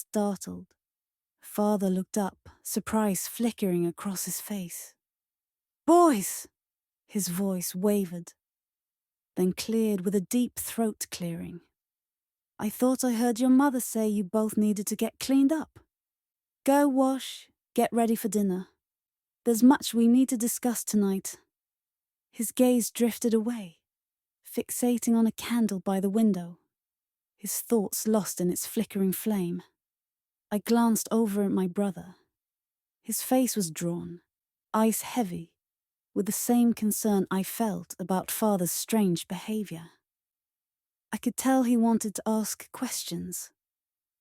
startled. Father looked up, surprise flickering across his face. "Boys!" His voice wavered, then cleared with a deep throat clearing. "I thought I heard your mother say you both needed to get cleaned up. Go wash, get ready for dinner. There's much we need to discuss tonight." His gaze drifted away, fixating on a candle by the window, his thoughts lost in its flickering flame. I glanced over at my brother. His face was drawn, eyes heavy, with the same concern I felt about Father's strange behavior. I could tell he wanted to ask questions,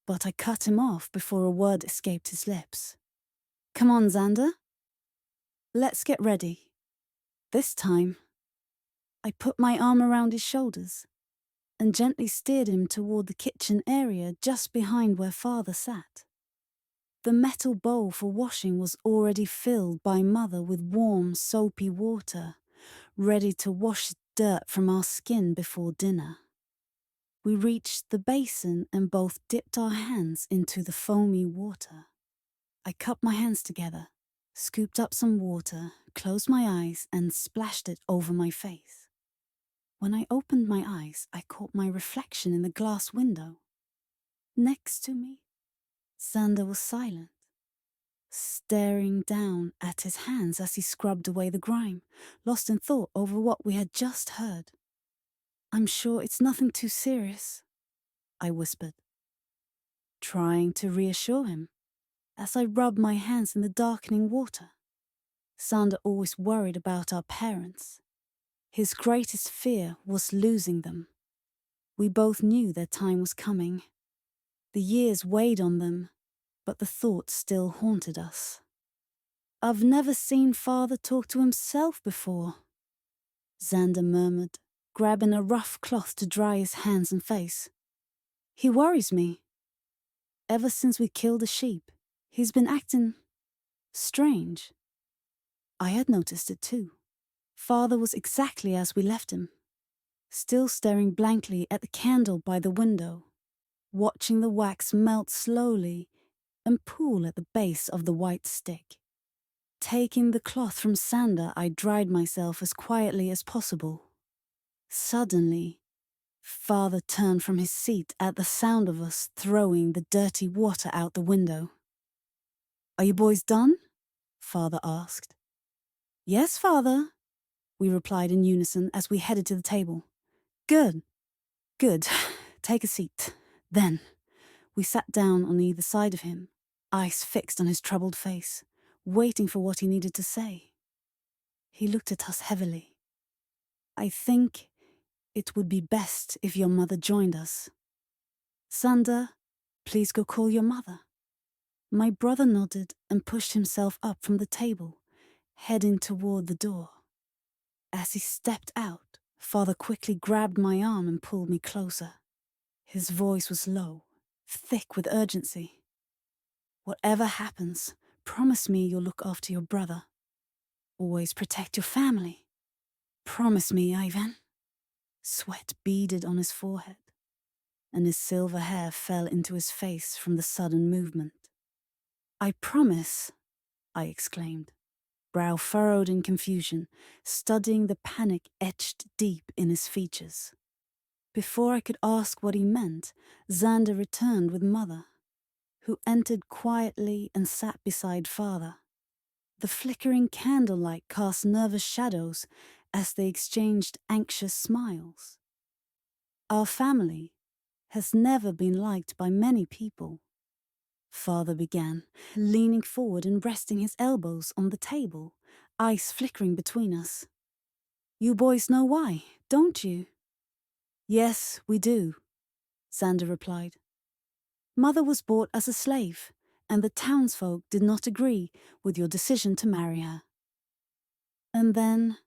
but I cut him off before a word escaped his lips. "Come on, Xander. Let's get ready. This time." I put my arm around his shoulders and gently steered him toward the kitchen area just behind where Father sat. The metal bowl for washing was already filled by Mother with warm, soapy water, ready to wash dirt from our skin before dinner. We reached the basin and both dipped our hands into the foamy water. I cupped my hands together, scooped up some water, closed my eyes, and splashed it over my face. When I opened my eyes, I caught my reflection in the glass window. Next to me, Xander was silent, staring down at his hands as he scrubbed away the grime, lost in thought over what we had just heard. "I'm sure it's nothing too serious," I whispered, trying to reassure him as I rubbed my hands in the darkening water. Xander always worried about our parents. His greatest fear was losing them. We both knew their time was coming. The years weighed on them, but the thought still haunted us. "I've never seen Father talk to himself before," Xander murmured, grabbing a rough cloth to dry his hands and face. "He worries me. Ever since we killed the sheep, he's been acting strange." I had noticed it too. Father was exactly as we left him, still staring blankly at the candle by the window, watching the wax melt slowly and pool at the base of the white stick. Taking the cloth from Xander, I dried myself as quietly as possible. Suddenly, Father turned from his seat at the sound of us throwing the dirty water out the window. "Are you boys done?" Father asked. "Yes, Father," we replied in unison as we headed to the table. Good. Take a seat." Then we sat down on either side of him, eyes fixed on his troubled face, waiting for what he needed to say. He looked at us heavily. "I think it would be best if your mother joined us. Xander, please go call your mother." My brother nodded and pushed himself up from the table, heading toward the door. As he stepped out, Father quickly grabbed my arm and pulled me closer. His voice was low, thick with urgency. "Whatever happens, promise me you'll look after your brother. Always protect your family. Promise me, Ivan." Sweat beaded on his forehead, and his silver hair fell into his face from the sudden movement. "I promise," I exclaimed, brow furrowed in confusion, studying the panic etched deep in his features. Before I could ask what he meant, Xander returned with Mother, who entered quietly and sat beside Father. The flickering candlelight cast nervous shadows as they exchanged anxious smiles. "Our family has never been liked by many people," Father began, leaning forward and resting his elbows on the table, eyes flickering between us. "You boys know why, don't you?" "Yes, we do," Xander replied. "Mother was bought as a slave, and the townsfolk did not agree with your decision to marry her. And then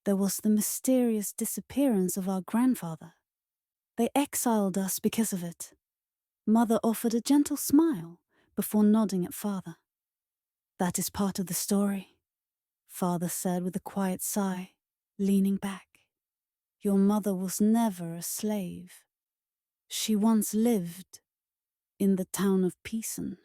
there was the mysterious disappearance of our grandfather. They exiled us because of it." Mother offered a gentle smile before nodding at Father. "That is part of the story," Father said with a quiet sigh, leaning back. "Your mother was never a slave. She once lived in the town of Pisen.